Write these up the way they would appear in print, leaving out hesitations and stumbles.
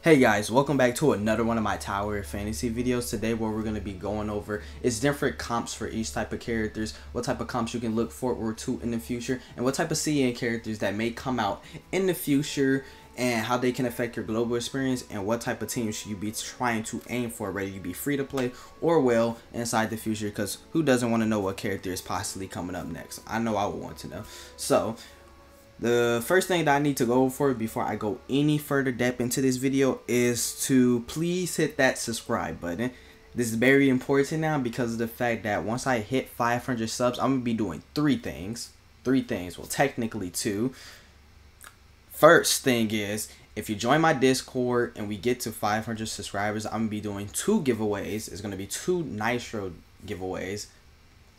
Hey guys, welcome back to another one of my Tower Fantasy videos. Today what we're going to be going over is different comps for each type of characters, what type of comps you can look forward to in the future, and what type of CN characters that may come out in the future, and how they can affect your global experience, and what type of teams should you be trying to aim for, whether you be free to play or well inside the future, because who doesn't want to know what character is possibly coming up next? I know I would want to know. So the first thing that I need to go over before I go any further depth into this video is to please hit that subscribe button. This is very important now because of the fact that once I hit 500 subs, I'm going to be doing three things. Well, technically two. First thing is, if you join my Discord and we get to 500 subscribers, I'm going to be doing two giveaways. It's going to be two Nitro giveaways.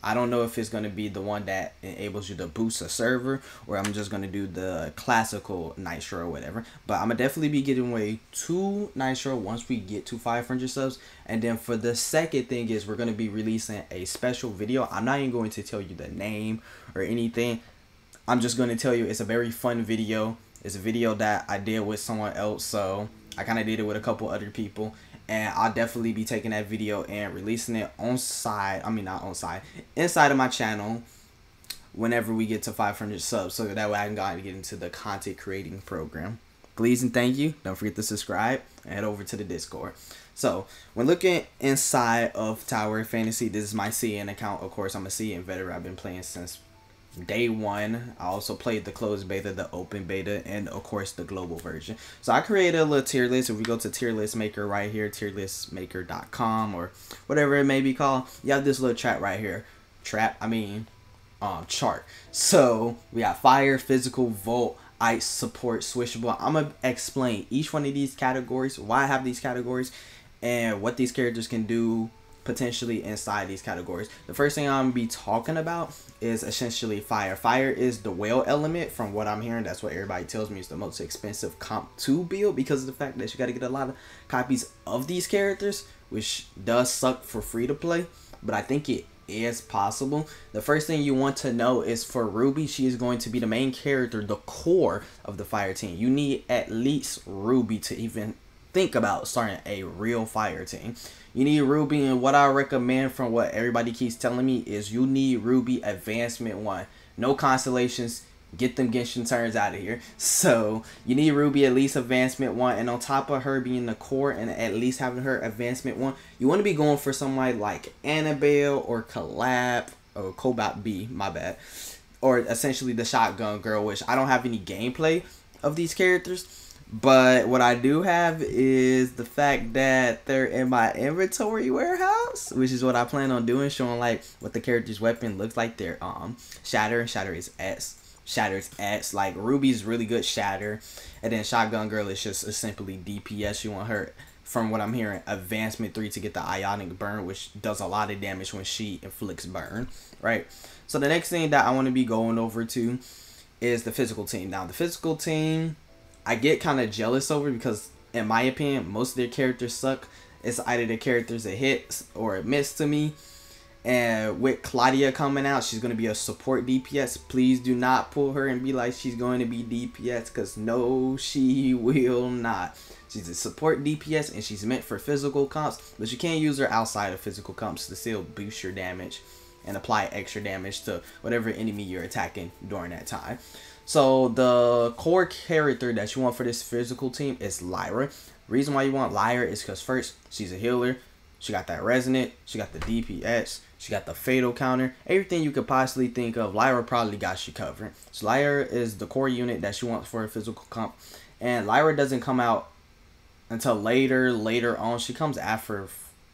I don't know if it's going to be the one that enables you to boost a server, or I'm just going to do the classical Nitro or whatever. But I'm going to definitely be giving away two Nitro once we get to 500 subs. And then for the second thing is, we're going to be releasing a special video. I'm not even going to tell you the name or anything. I'm just going to tell you it's a very fun video. It's a video that I did with someone else, so I kind of did it with a couple other people. And I'll definitely be taking that video and releasing it inside of my channel whenever we get to 500 subs, so that way I can go and get into the content creating program. Please and thank you. Don't forget to subscribe and head over to the Discord. So when looking inside of Tower Fantasy, this is my CN account. Of course, I'm a CN veteran. I've been playing since day one. I also played the closed beta, the open beta, and of course the global version. So I created a little tier list. If we go to tier list maker right here, tierlistmaker.com or whatever it may be called, you have this little chart right here. Chart. So we got fire, physical, volt, ice, support, switchable. I'm gonna explain each one of these categories, why I have these categories, and what these characters can do potentially inside these categories. The first thing I'm gonna be talking about is essentially fire. Fire is the whale element. From what I'm hearing, that's what everybody tells me is the most expensive comp to build, because of the fact that you got to get a lot of copies of these characters, which does suck for free to play, but I think it is possible. The first thing you want to know is for Ruby, she is going to be the main character, the core of the fire team. You need at least Ruby to even think about starting a real fire team. You need Ruby, and what I recommend from what everybody keeps telling me is you need Ruby Advancement 1. No constellations. Get them Genshin turns out of here. So you need Ruby at least Advancement 1, and on top of her being the core and at least having her Advancement 1, you want to be going for somebody like Annabelle or Cashapp, or Cobalt B, my bad, or essentially the Shotgun Girl, which I don't have any gameplay of these characters. But what I do have is the fact that they're in my inventory warehouse, which is what I plan on doing, showing like what the character's weapon looks like. Their Shatter is S. Like Ruby's really good Shatter, and then Shotgun Girl is just simply DPS. You want her, from what I'm hearing, Advancement 3 to get the Ionic Burn, which does a lot of damage when she inflicts burn, right? So the next thing that I want to be going over to is the physical team. Now the physical team, I get kind of jealous over, because in my opinion most of their characters suck. It's either the characters that hit or miss to me. And with Claudia coming out, she's going to be a support DPS. Please do not pull her and be like she's going to be DPS, because no, she will not. She's a support DPS and she's meant for physical comps, but you can't use her outside of physical comps to still boost your damage and apply extra damage to whatever enemy you're attacking during that time. So the core character that you want for this physical team is Lyra. Reason why you want Lyra is because first, she's a healer. She got that resonant. She got the DPS. She got the fatal counter. Everything you could possibly think of, Lyra probably got you covered. So Lyra is the core unit that you want for a physical comp. And Lyra doesn't come out until later on. She comes after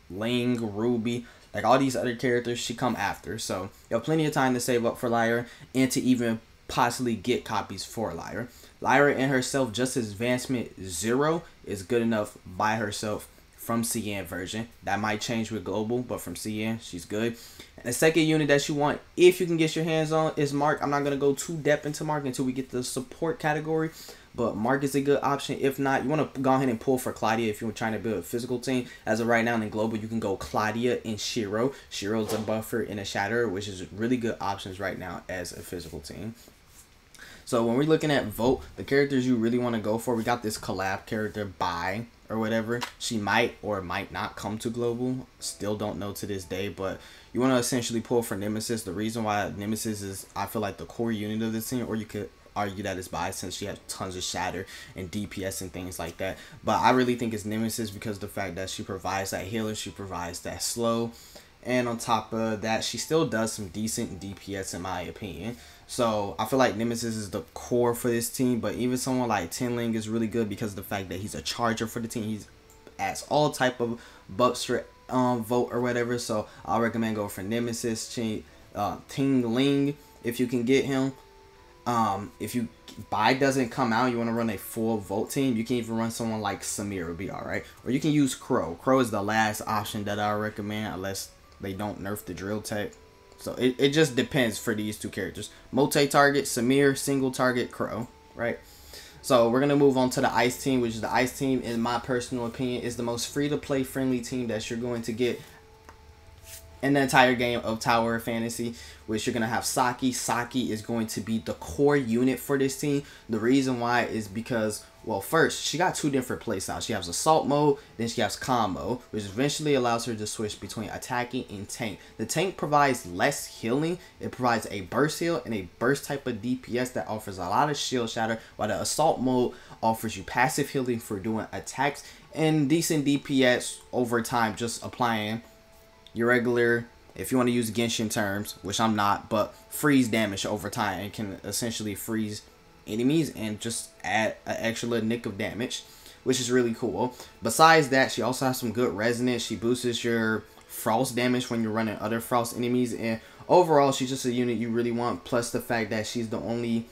Ling, Ruby, like all these other characters. She come after. So you have plenty of time to save up for Lyra and to even possibly get copies for Lyra. Lyra in herself, just as Advancement 0 is good enough by herself from CN version. That might change with global, but from CN, she's good. And the second unit that you want, if you can get your hands on, is Mark. I'm not going to go too depth into Mark until we get the support category, but Mark is a good option. If not, you want to go ahead and pull for Claudia if you're trying to build a physical team. As of right now in global, you can go Claudia and Shiro. Shiro's a buffer and a Shatter, which is really good options right now as a physical team. So when we're looking at vote, the characters you really want to go for, we got this collab character or whatever. She might or might not come to global. Still don't know to this day, but you want to essentially pull for Nemesis. The reason why Nemesis is, I feel like, the core unit of the team, or you could argue that it's biased since she has tons of shatter and DPS and things like that. But I really think it's Nemesis because of the fact that she provides that healer, she provides that slow, and on top of that, she still does some decent DPS in my opinion. So I feel like Nemesis is the core for this team. But even someone like Tinling is really good because of the fact that he's a charger for the team. He adds all type of buffs for vote or whatever. So I'll recommend go for Nemesis, Tinling if you can get him. If you buy doesn't come out, you want to run a full vote team, you can even run someone like Samir, would be alright. Or you can use Crow. Crow is the last option that I recommend unless they don't nerf the drill tech. So it just depends for these two characters. Multi-target, Samir, single target, Crow, right? So we're going to move on to the Ice team, which is the Ice team, in my personal opinion, is the most free-to-play friendly team that you're going to get in the entire game of Tower of Fantasy, which you're going to have Saki. Saki is going to be the core unit for this team. The reason why is because, well, first, she got two different playstyles. She has Assault mode, then she has Combo, which eventually allows her to switch between attacking and tank. The tank provides less healing. It provides a burst heal and a burst type of DPS that offers a lot of shield shatter, while the Assault mode offers you passive healing for doing attacks and decent DPS over time, just applying your regular, if you want to use Genshin terms, which I'm not, but freeze damage over time. It can essentially freeze enemies and just add an extra little nick of damage, which is really cool. Besides that, she also has some good resonance. She boosts your frost damage when you're running other frost enemies, and overall she's just a unit you really want, plus the fact that she's the only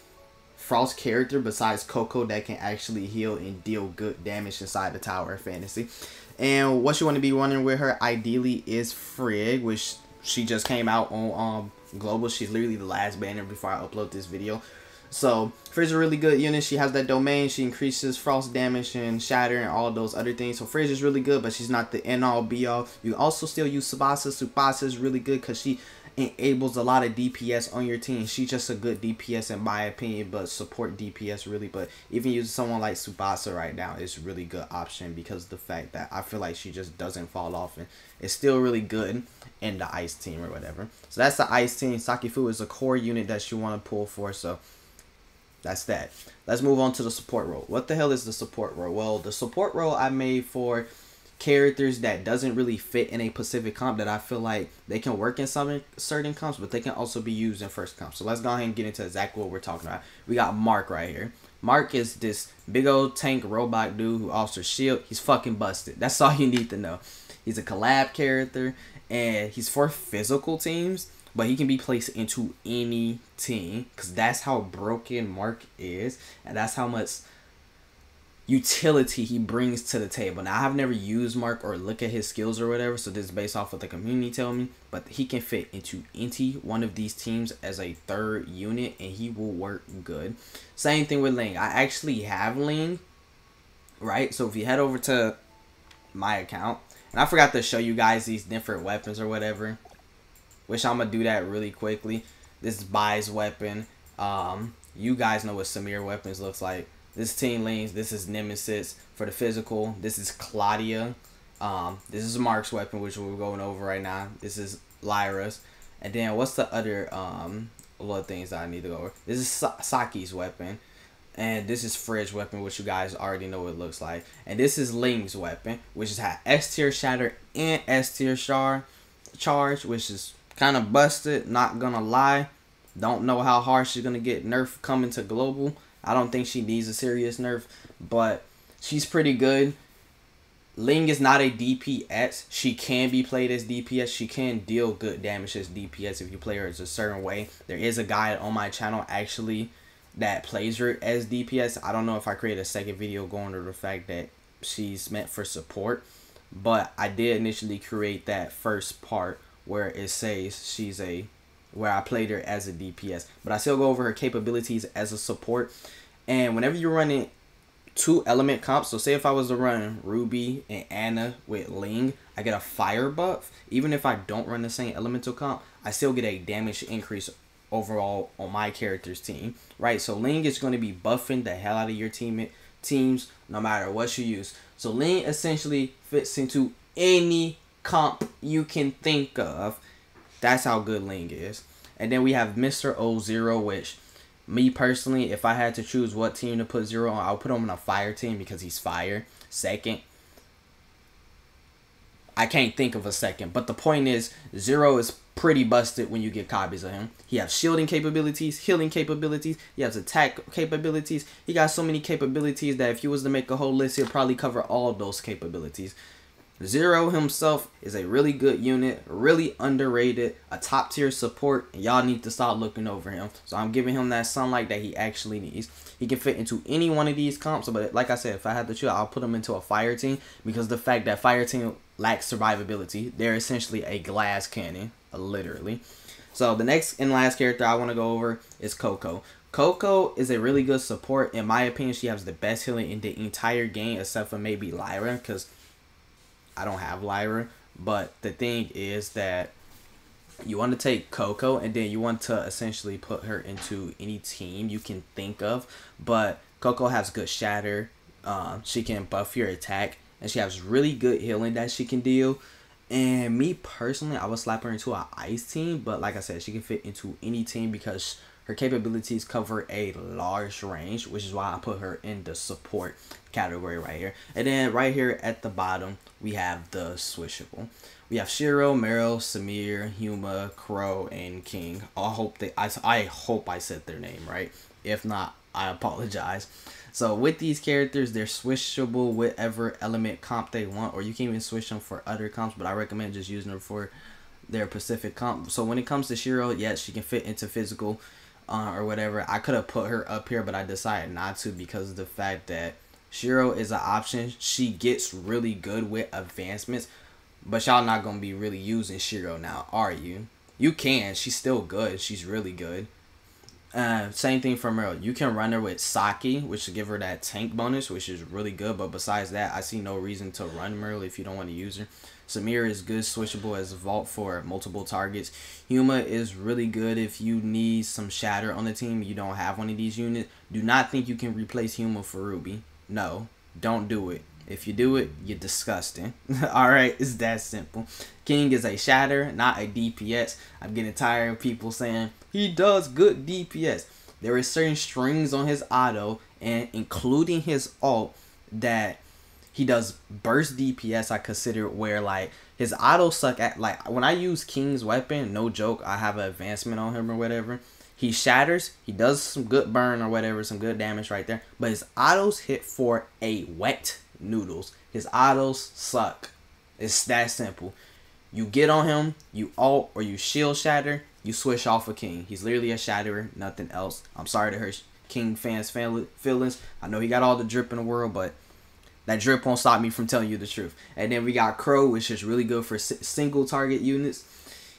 frost character besides Coco that can actually heal and deal good damage inside the Tower of Fantasy. And what you want to be running with her ideally is Frigg, which she just came out on global. She's literally the last banner before I upload this video. So Frigg's a really good unit. She has that domain. She increases frost damage and shatter and all those other things. So Frigg is really good, but she's not the end all be all. You can also still use Tsubasa. Tsubasa is really good because she enables a lot of DPS on your team. She's just a good DPS in my opinion, but support DPS really. But even using someone like Tsubasa right now is a really good option because of the fact that I feel like she just doesn't fall off and it's still really good in the Ice team or whatever. So that's the Ice team. Sakifu is a core unit that you want to pull for, so that's that. Let's move on to the support role. What the hell is the support role? Well, the support role I made for characters that doesn't really fit in a specific comp that I feel like they can work in some certain comps, but they can also be used in first comp. So let's go ahead and get into exactly what we're talking about. We got Mark right here. Mark is this big old tank robot dude who offers shield. He's fucking busted. That's all you need to know. He's a collab character and he's for physical teams, but he can be placed into any team because that's how broken Mark is, and that's how much utility he brings to the table. Now, I've never used Mark or look at his skills or whatever, so this is based off what the community tell me, but he can fit into any one of these teams as a third unit, and he will work good. Same thing with Ling. I actually have Ling, right? So if you head over to my account, and I forgot to show you guys these different weapons or whatever, which I'm gonna do that really quickly. This is Bai's weapon. You guys know what Samir weapons looks like. This is Team Ling's. This is Nemesis for the physical. This is Claudia. This is Mark's weapon, which we're going over right now. This is Lyra's. And then what's the other little things that I need to go over? This is Saki's weapon. And this is Frigg's weapon, which you guys already know what it looks like. And this is Ling's weapon, which has S tier shatter and S tier charge, which is kind of busted, not gonna lie. Don't know how hard she's gonna get nerfed coming to global. I don't think she needs a serious nerf, but she's pretty good. Ling is not a DPS. She can be played as DPS. She can deal good damage as DPS if you play her as a certain way. There is a guide on my channel actually that plays her as DPS. I don't know if I create a second video going to the fact that she's meant for support, but I did initially create that first part where it says where I played her as a DPS, but I still go over her capabilities as a support. And whenever you're running two element comps, so say if I was to run Ruby and Anna with Ling, I get a fire buff. Even if I don't run the same elemental comp, I still get a damage increase overall on my character's team, right? So Ling is going to be buffing the hell out of your teams no matter what you use. So Ling essentially fits into any comp you can think of. That's how good Ling is. And then we have Mr. O0, which me personally, if I had to choose what team to put Zero on, I'll put him on a fire team because he's fire. Second, I can't think of a second, but the point is, Zero is pretty busted when you get copies of him. He has shielding capabilities, healing capabilities, he has attack capabilities. He got so many capabilities that if you was to make a whole list, he'll probably cover all those capabilities. Zero himself is a really good unit, really underrated, a top tier support, and y'all need to start looking over him. So I'm giving him that sunlight that he actually needs. He can fit into any one of these comps, but like I said, if I had to choose, I'll put him into a fire team because the fact that fire team lacks survivability. They're essentially a glass cannon, literally. So the next and last character I want to go over is Coco. Coco is a really good support. In my opinion, she has the best healing in the entire game except for maybe Lyra, because I don't have Lyra. But the thing is that you want to take Coco and then you want to essentially put her into any team you can think of. But Coco has good shatter. She can buff your attack. And she has really good healing that she can deal. And me personally, I would slap her into an ice team. But like I said, she can fit into any team because her capabilities cover a large range, which is why I put her in the support category right here. And then right here at the bottom, we have the switchable. We have Shiro, Meryl, Samir, Huma, Crow, and King. I hope I said their name right. If not, I apologize. So with these characters, they're switchable whatever element comp they want, or you can even switch them for other comps, but I recommend just using them for their Pacific comp. So when it comes to Shiro, yes, she can fit into physical or whatever. I could have put her up here, but I decided not to because of the fact that Shiro is an option. She gets really good with advancements, but y'all not going to be really using Shiro now, are you? You can. She's still good. She's really good. Same thing for Meryl. You can run her with Saki, which will give her that tank bonus, which is really good. But besides that, I see no reason to run Meryl if you don't want to use her. Samir is good switchable as a vault for multiple targets. Huma is really good if you need some shatter on the team. You don't have one of these units. Do not think you can replace Huma for Ruby. No, don't do it. If you do it, you're disgusting. Alright, it's that simple. King is a shatter, not a DPS. I'm getting tired of people saying he does good DPS. There are certain strings on his auto, and including his ult, that he does burst DPS, I consider, where like his auto suck at, like when I use King's weapon, no joke, I have an advancement on him or whatever. He shatters, he does some good burn or whatever, some good damage right there. But his autos hit for a wet noodles. His autos suck. It's that simple. You get on him, you ult or you shield shatter, you switch off of King. He's literally a shatterer, nothing else. I'm sorry to hurt King fans' feelings. I know he got all the drip in the world, but that drip won't stop me from telling you the truth. And then we got Crow, which is really good for single target units.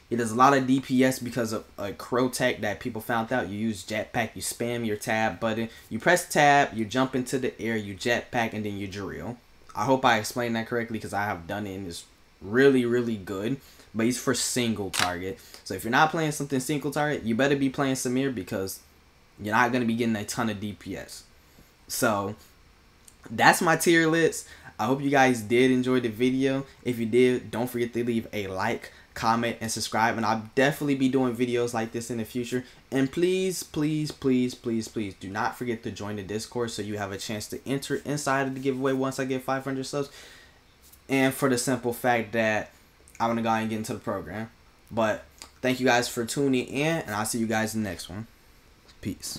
He does a lot of DPS because of a Crow tech that people found out. You use jetpack, you spam your tab button, you press tab, you jump into the air, you jetpack, and then you drill. I hope I explained that correctly because I have done it and it's really, really good. But he's for single target. So if you're not playing something single target, you better be playing Samir because you're not going to be getting a ton of DPS. So that's my tier list. I hope you guys did enjoy the video. If you did, don't forget to leave a like, comment, and subscribe. And I'll definitely be doing videos like this in the future. And please, please, please, please, please do not forget to join the Discord so you have a chance to enter inside of the giveaway once I get 500 subs. And for the simple fact that I want to go ahead and get into the program. But thank you guys for tuning in, and I'll see you guys in the next one. Peace.